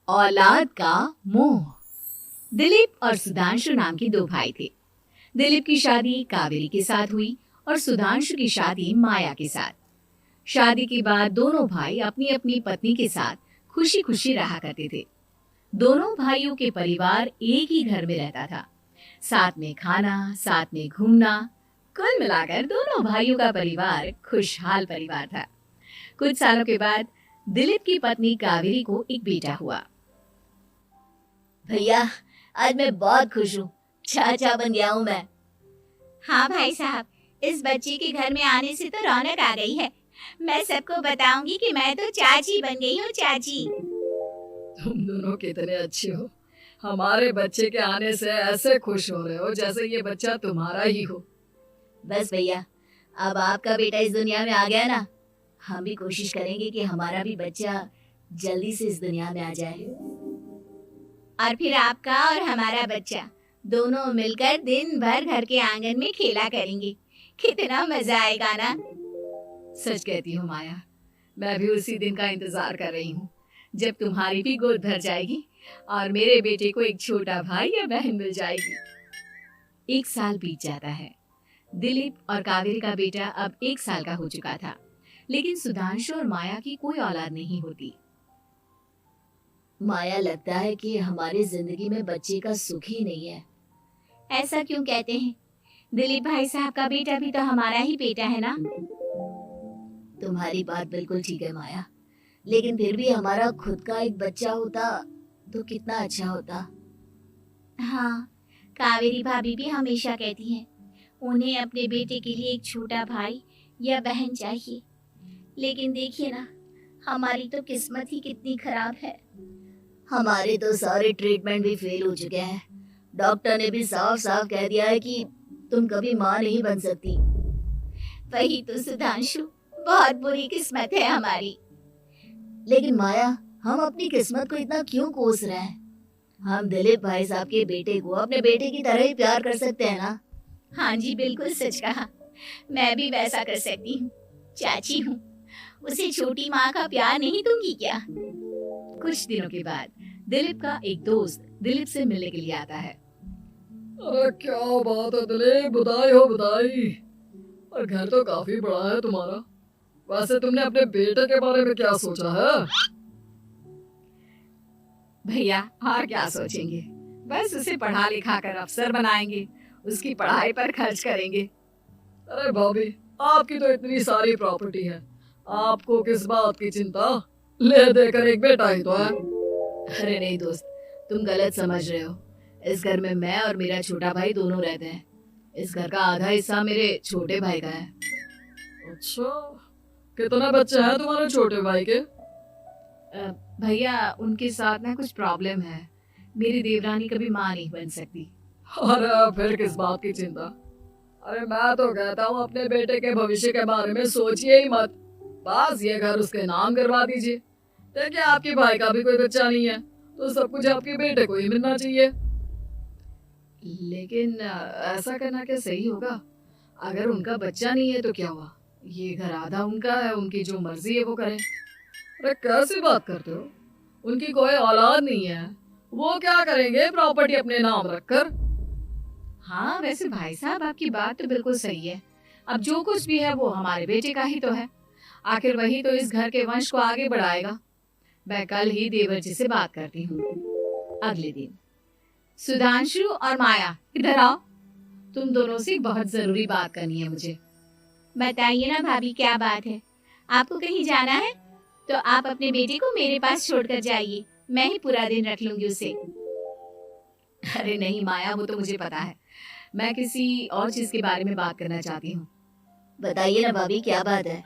औलाद का मोह। दिलीप और सुधांशु नाम के दो भाई थे। दिलीप की शादी कावेरी के साथ हुई और सुधांशु की शादी माया के साथ। शादी के बाद दोनों भाई अपनी अपनी पत्नी के साथ खुशी खुशी रहा करते थे। दोनों भाइयों के परिवार एक ही घर में रहता था। साथ में खाना, साथ में घूमना, कुल मिलाकर दोनों भाइयों का परिवार खुशहाल परिवार था। कुछ सालों के बाद दिलीप की पत्नी कावेरी को एक बेटा हुआ। भैया, आज मैं बहुत खुश हूँ। चाचा बन गया हूँ मैं। हाँ भाई साहब, इस बच्चे के घर में आने से तो रौनक आ गई है। मैं सबको बताऊंगी कि मैं तो चाची बन गई हूँ, चाची। तुम दोनों कितने अच्छे हो। हमारे बच्चे के आने से ऐसे खुश हो रहे हो जैसे ये बच्चा तुम्हारा ही हो। बस भैया, अब आपका बेटा इस दुनिया में आ गया ना, हम भी कोशिश करेंगे कि हमारा भी बच्चा जल्दी से इस दुनिया में आ जाए। और फिर आपका और हमारा बच्चा दोनों मिलकर दिन भर घर के आंगन में खेला करेंगे। कितना मजा आएगा ना। सच कहती हूँ माया, मैं भी उसी दिन का इंतजार कर रही हूँ जब तुम्हारी भी गोद भर जाएगी और मेरे बेटे को एक छोटा भाई या बहन मिल जाएगी। 1 साल बीत जाता है। दिलीप और कावेरी का बेटा अब 1 साल का हो चुका था, लेकिन सुधांशु और माया की कोई औलाद नहीं होती। माया, लगता है कि हमारी जिंदगी में बच्चे का सुख ही नहीं है। ऐसा क्यों कहते हैं? दिलीप भाई साहब का बेटा भी तो हमारा ही बेटा है ना। तुम्हारी बात बिल्कुल ठीक है माया, लेकिन फिर भी हमारा खुद का एक बच्चा होता तो कितना अच्छा होता। हाँ, कावेरी भाभी भी हमेशा कहती हैं उन्हें अपने बेटे के लिए एक छोटा भाई या बहन चाहिए। लेकिन देखिए ना, हमारी तो किस्मत ही कितनी खराब है। हमारे तो सारे ट्रीटमेंट भी फेल हो चुके हैं। डॉक्टर ने भी साफ साफ कह दिया है कि तुम कभी माँ नहीं बन सकती। वही तो सुधांशु, बहुत बुरी किस्मत है हमारी। लेकिन माया, हम अपनी किस्मत को इतना क्यों कोस रहे हैं? हम दिलीप भाई साहब के बेटे को अपने बेटे की तरह ही प्यार कर सकते हैं ना। हाँ जी, बिल्कुल सच कहा। मैं भी वैसा कर सकती हूँ। चाची हूँ, उसे छोटी माँ का प्यार नहीं दूंगी क्या? कुछ दिनों के बाद दिलीप का एक दोस्त दिलीप से मिलने के लिए आता है। अरे क्या बात है दिलीप, बधाई हो बधाई। और घर तो काफी बड़ा है तुम्हारा। वैसे तुमने अपने बेटे के बारे में क्या सोचा है? भैया, और क्या सोचेंगे, बस उसे पढ़ा लिखा कर अफसर बनाएंगे, उसकी पढ़ाई पर खर्च करेंगे। अरे भाभी, आपकी तो इतनी सारी प्रॉपर्टी है, आपको किस बात की चिंता? ले देकर एक बेटा ही तो है। अरे नहीं दोस्त, तुम गलत समझ रहे हो। इस घर में मैं और मेरा छोटा भाई दोनों रहते हैं। इस घर का आधा हिस्सा मेरे छोटे भाई का है। अच्छा, कितने बच्चे हैं तुम्हारे छोटे भाई के? भैया, उनके साथ ना कुछ प्रॉब्लम है। मेरी देवरानी कभी माँ नहीं बन सकती। अरे फिर किस बात की चिंता? अरे मैं तो कहता हूँ अपने बेटे के भविष्य के बारे में सोचिए ही मत। बस ये घर उसके नाम करवा दीजिए। देखिए, आपके भाई का भी कोई बच्चा नहीं है तो सब कुछ आपके बेटे को ही मिलना चाहिए। लेकिन ऐसा करना क्या सही होगा? अगर उनका बच्चा नहीं है तो क्या हुआ? ये घर आधा उनका है, उनकी जो मर्जी है वो करें। अरे कैसी बात करते हो? उनकी कोई औलाद नहीं है, वो क्या करेंगे प्रॉपर्टी अपने नाम रखकर? हाँ, वैसे भाई साहब, आपकी बात तो बिल्कुल सही है। अब जो कुछ भी है वो हमारे बेटे का ही तो है। आखिर वही तो इस घर के वंश को आगे बढ़ाएगा। मैं कल ही देवर जी से बात करती हूँ। अगले दिन सुधांशु और माया, इधर आओ। तुम दोनों से बहुत जरूरी बात करनी है मुझे। बताइए ना भाभी, क्या बात है? आपको कहीं जाना है तो आप अपने बेटे को मेरे पास छोड़कर जाइए। मैं ही पूरा दिन रख लूंगी उसे। अरे नहीं माया, वो तो मुझे पता है। मैं किसी और चीज के बारे में बात करना चाहती हूँ। बताइए ना भाभी, क्या बात है?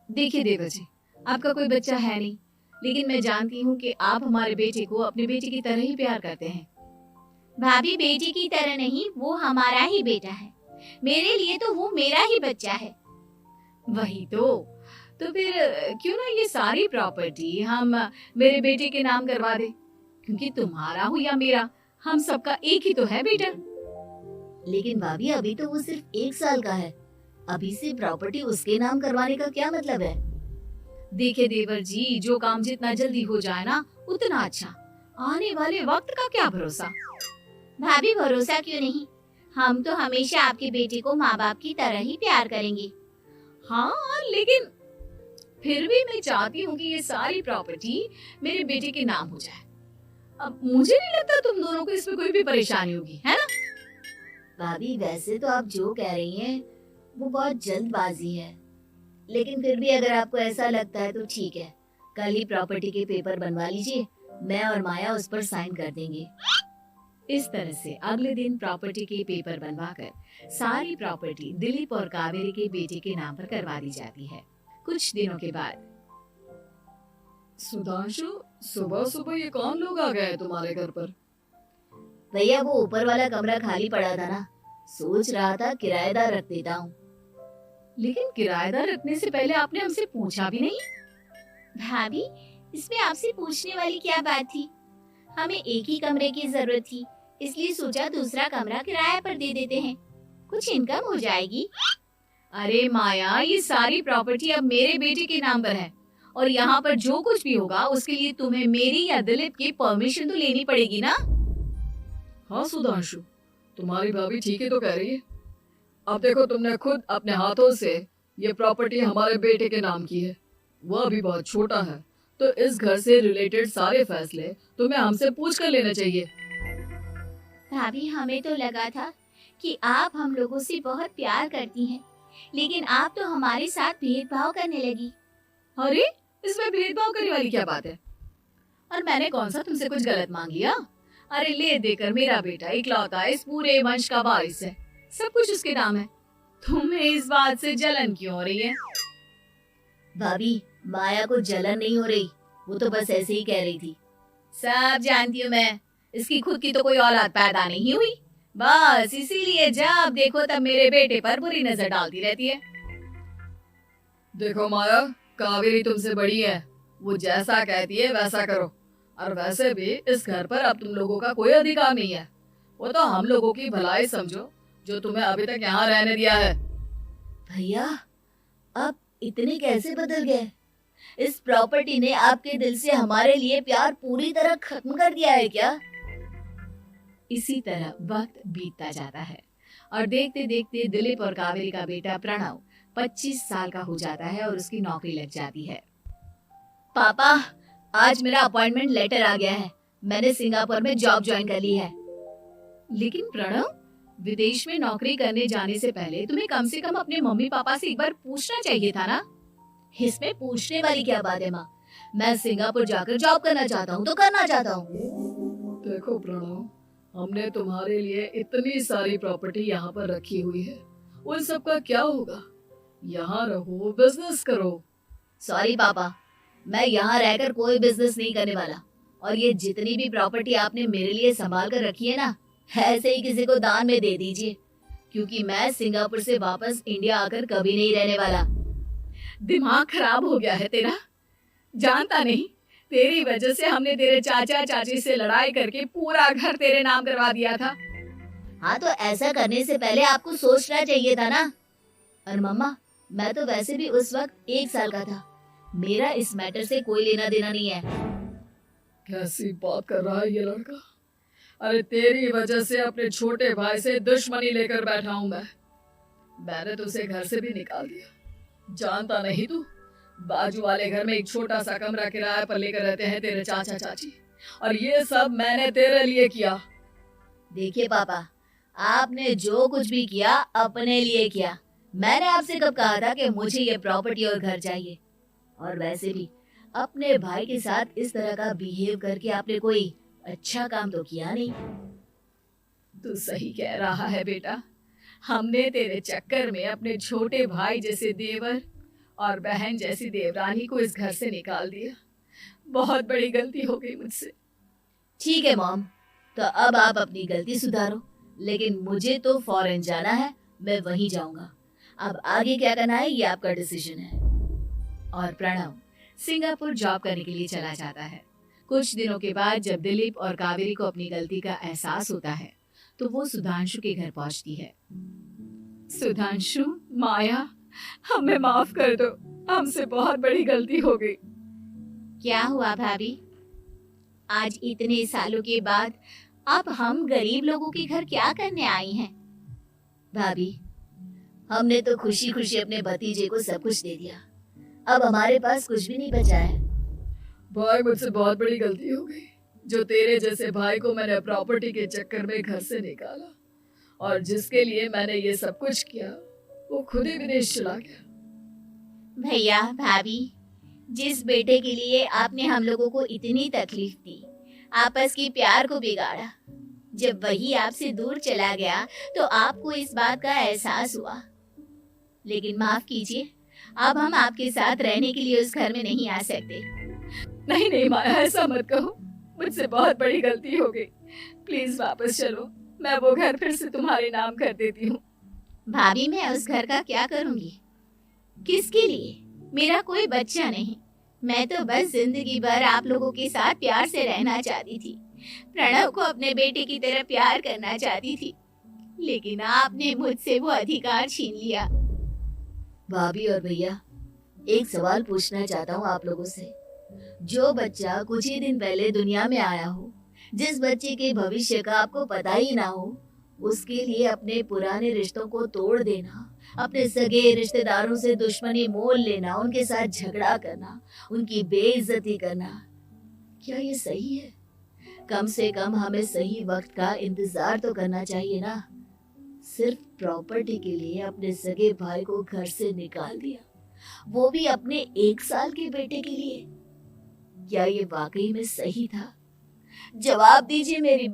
देखिए देवर जी, आपका कोई बच्चा है नहीं, लेकिन मैं जानती हूँ कि आप हमारे बेटे को अपने बेटे की तरह ही प्यार करते हैं। भाभी, बेटे की तरह नहीं, वो हमारा ही बेटा है। मेरे लिए तो वो मेरा ही बच्चा है। वही तो फिर क्यों ना ये सारी प्रॉपर्टी हम मेरे बेटे के नाम करवा दे, क्योंकि तुम्हारा हो या मेरा, हम सबका एक ही तो है बेटा। लेकिन भाभी, अभी तो वो सिर्फ 1 साल का है। अभी से प्रॉपर्टी उसके नाम करवाने का क्या मतलब है? देखिए देवर जी, जो काम जितना जल्दी हो जाए ना, उतना अच्छा। आने वाले वक्त का क्या भरोसा। भाभी भरोसा क्यों नहीं, हम तो हमेशा आपके बेटे को माँ बाप की तरह ही प्यार करेंगे। हाँ, लेकिन फिर भी मैं चाहती हूँ कि ये सारी प्रॉपर्टी मेरे बेटे के नाम हो जाए। अब मुझे नहीं लगता तुम दोनों को इसमें कोई भी परेशानी होगी, है ना? भाभी वैसे तो आप जो कह रही हैं वो बहुत जल्दबाजी है, लेकिन फिर भी अगर आपको ऐसा लगता है तो ठीक है, कल ही प्रॉपर्टी के पेपर बनवा लीजिए, मैं और माया उस पर साइन कर देंगे। इस तरह से अगले दिन प्रॉपर्टी के पेपर बनवाकर सारी प्रॉपर्टी दिलीप और कावेरी के बेटे के नाम पर करवा दी जाती है। कुछ दिनों के बाद सुधांशु, सुबह सुबह ये कौन लोग आ गए तुम्हारे घर पर? भैया वो ऊपर वाला कमरा खाली पड़ा था ना, सोच रहा था किराएदार रख देता हूँ। लेकिन किराएदार रखने से पहले आपने हमसे पूछा भी नहीं। भाभी इसमें आपसे पूछने वाली क्या बात थी, हमें एक ही कमरे की जरूरत थी, इसलिए सोचा दूसरा कमरा किराए पर दे देते हैं, कुछ इनकम हो जाएगी। अरे माया, ये सारी प्रॉपर्टी अब मेरे बेटे के नाम पर है और यहाँ पर जो कुछ भी होगा उसके लिए तुम्हें मेरी या दिलीप की परमिशन तो लेनी पड़ेगी ना। हाँ सुधांशु, तुम्हारी भाभी ठीक ही तो कह रही है। अब देखो, तुमने खुद अपने हाथों से ये प्रॉपर्टी हमारे बेटे के नाम की है, वह अभी बहुत छोटा है, तो इस घर से रिलेटेड सारे फैसले तुम्हें हमसे पूछ कर लेने चाहिए। भाभी हमें तो लगा था कि आप हम लोगों से बहुत प्यार करती हैं, लेकिन आप तो हमारे साथ भेदभाव करने लगी। अरे इसमें भेदभाव करने वाली क्या बात है? और मैंने कौन सा तुमसे कुछ गलत मांग लिया? अरे ले देकर मेरा बेटा इकलौता इस पूरे वंश का वारिस है, सब कुछ उसके नाम है। तुम्हें इस बात से जलन क्यों हो रही है? भाभी माया को जलन नहीं हो रही, वो तो बस ऐसे ही कह रही थी। सब जानती हूँ मैं, इसकी खुद की तो कोई औलाद पैदा नहीं हुई, बस इसीलिए जब देखो तब मेरे बेटे पर बुरी नजर डालती रहती है। देखो माया, कावेरी तुमसे बड़ी है, वो जैसा कहती है वैसा करो। और वैसे भी इस घर पर अब तुम लोगों का कोई अधिकार नहीं है, वो तो हम लोगों की भलाई समझो जो तुम्हें अभी तक यहाँ रहने दिया है। भैया आप इतने कैसे बदल गए? इस प्रॉपर्टी ने आपके दिल से हमारे लिए प्यार पूरी तरह खत्म कर दिया है क्या? इसी तरह वक्त बीतता जाता है और देखते देखते दिलीप और कावेरी का बेटा प्रणव 25 साल का हो जाता है और उसकी नौकरी लग जाती है। पापा आज मेरा अपॉइंटमेंट लेटर आ गया है, मैंने सिंगापुर में जॉब ज्वाइन कर ली है। लेकिन प्रणव, विदेश में नौकरी करने जाने से पहले तुम्हें कम से कम अपने मम्मी पापा से एक बार पूछना चाहिए था ना। इसमें पूछने वाली क्या बात है माँ, मैं सिंगापुर जाकर जॉब करना चाहता हूँ तो करना चाहता हूँ। देखो प्रणव, हमने तुम्हारे लिए इतनी सारी प्रॉपर्टी यहाँ पर रखी हुई है, उन सब का क्या होगा? यहाँ रहो, बिजनेस करो। सॉरी पापा, मैं यहाँ रहकर कोई बिजनेस नहीं करने वाला, और ये जितनी भी प्रॉपर्टी आपने मेरे लिए संभाल कर रखी है ना, ऐसे ही किसी को दान में दे दीजिए, क्योंकि मैं सिंगापुर से वापस इंडिया आकर कभी नहीं रहने वाला। दिमाग खराब हो गया है तेरा, जानता नहीं तेरी वजह से हमने तेरे चाचा चाची से लड़ाई करके पूरा घर तेरे नाम करवा दिया था। हाँ तो ऐसा करने से पहले आपको सोचना चाहिए था ना। और मम्मा, मैं तो वैसे भी उस वक्त 1 साल का था, मेरा इस मैटर से कोई लेना देना नहीं है। कैसी बात कर रहा है ये लड़का? अरे तेरी वजह से अपने छोटे भाई से दुश्मनी लेकर बैठा हूं मैंने तो उसे घर से भी निकाल दिया। जानता नहीं तू, बाजू वाले घर में एक छोटा सा कमरा किराए पर लेकर रहते हैं तेरे चाचा चाची, और ये सब मैंने तेरे लिए किया। देखिए पापा, आपने जो कुछ भी किया अपने लिए किया। मैंने आपसे कब कहा था कि मुझे ये प्रॉपर्टी और घर चाहिए? और वैसे भी अपने भाई के साथ इस तरह का बिहेव करके आपने कोई अच्छा काम तो किया नहीं। तू सही कह रहा है बेटा, हमने तेरे चक्कर में अपने छोटे भाई जैसे देवर और बहन जैसी देवरानी को इस घर से निकाल दिया। बहुत बड़ी गलती हो गई मुझसे। ठीक है मॉम, तो अब आप अपनी गलती सुधारो, लेकिन मुझे तो फॉरेन जाना है, मैं वहीं जाऊंगा। अब आगे क्या करना है ये आपका डिसीजन है। और प्रणव सिंगापुर जॉब करने के लिए चला जाता है। कुछ दिनों के बाद जब दिलीप और कावेरी को अपनी गलती का एहसास होता है तो वो सुधांशु के घर पहुंचती है। सुधांशु, माया, हमें माफ कर दो, हमसे बहुत बड़ी गलती हो गई। क्या हुआ भाभी? आज इतने सालों के बाद अब हम गरीब लोगों के घर क्या करने आई हैं? भाभी, हमने तो खुशी खुशी अपने भतीजे को सब कुछ दे दिया, अब हमारे पास कुछ भी नहीं बचा है। भाई मुझसे बहुत बड़ी गलती हो गई, जो तेरे जैसे भाई को मैंने प्रॉपर्टी के चक्कर में घर से निकाला, और जिसके लिए मैंने ये सब कुछ किया वो खुद ही विदेश चला गया। भैया भाभी, जिस बेटे के लिए आपने हम लोगों को इतनी तकलीफ दी, आपस के प्यार को बिगाड़ा, जब वही आपसे दूर चला गया तो आपको इस बात का एहसास हुआ। लेकिन माफ कीजिए, अब हम आपके साथ रहने के लिए उस घर में नहीं आ सकते। नहीं नहीं माया, ऐसा मत कहो, मुझसे बहुत बड़ी गलती हो गई, प्लीज वापस चलो, मैं वो घर फिर से तुम्हारे नाम कर देती हूँ। भाभी, मैं उस घर का क्या करूंगी? किसके लिए? मेरा कोई बच्चा नहीं, मैं तो बस जिंदगी भर आप लोगों के साथ प्यार से रहना चाहती थी, प्रणव को अपने बेटे की तरह प्यार करना चाहती थी, लेकिन आपने मुझसे वो अधिकार छीन लिया। भाभी और भैया, एक सवाल पूछना चाहता हूँ आप लोगों से। जो बच्चा कुछ ही दिन पहले दुनिया में आया हो, जिस बच्चे के भविष्य का आपको पता ही ना हो, उसके लिए अपने पुराने रिश्तों को तोड़ देना, अपने सगे रिश्तेदारों से दुश्मनी मोल लेना, उनके साथ झगड़ा करना, उनकी बेइज्जती करना, क्या ये सही है? कम से कम हमें सही वक्त का इंतजार तो करना चाहिए ना। सिर्फ प्रॉपर्टी के लिए अपने सगे भाई को घर से निकाल दिया, वो भी अपने 1 साल के बेटे के लिए। क्या ये वाकई में सही था? जवाब दीजिए मेरी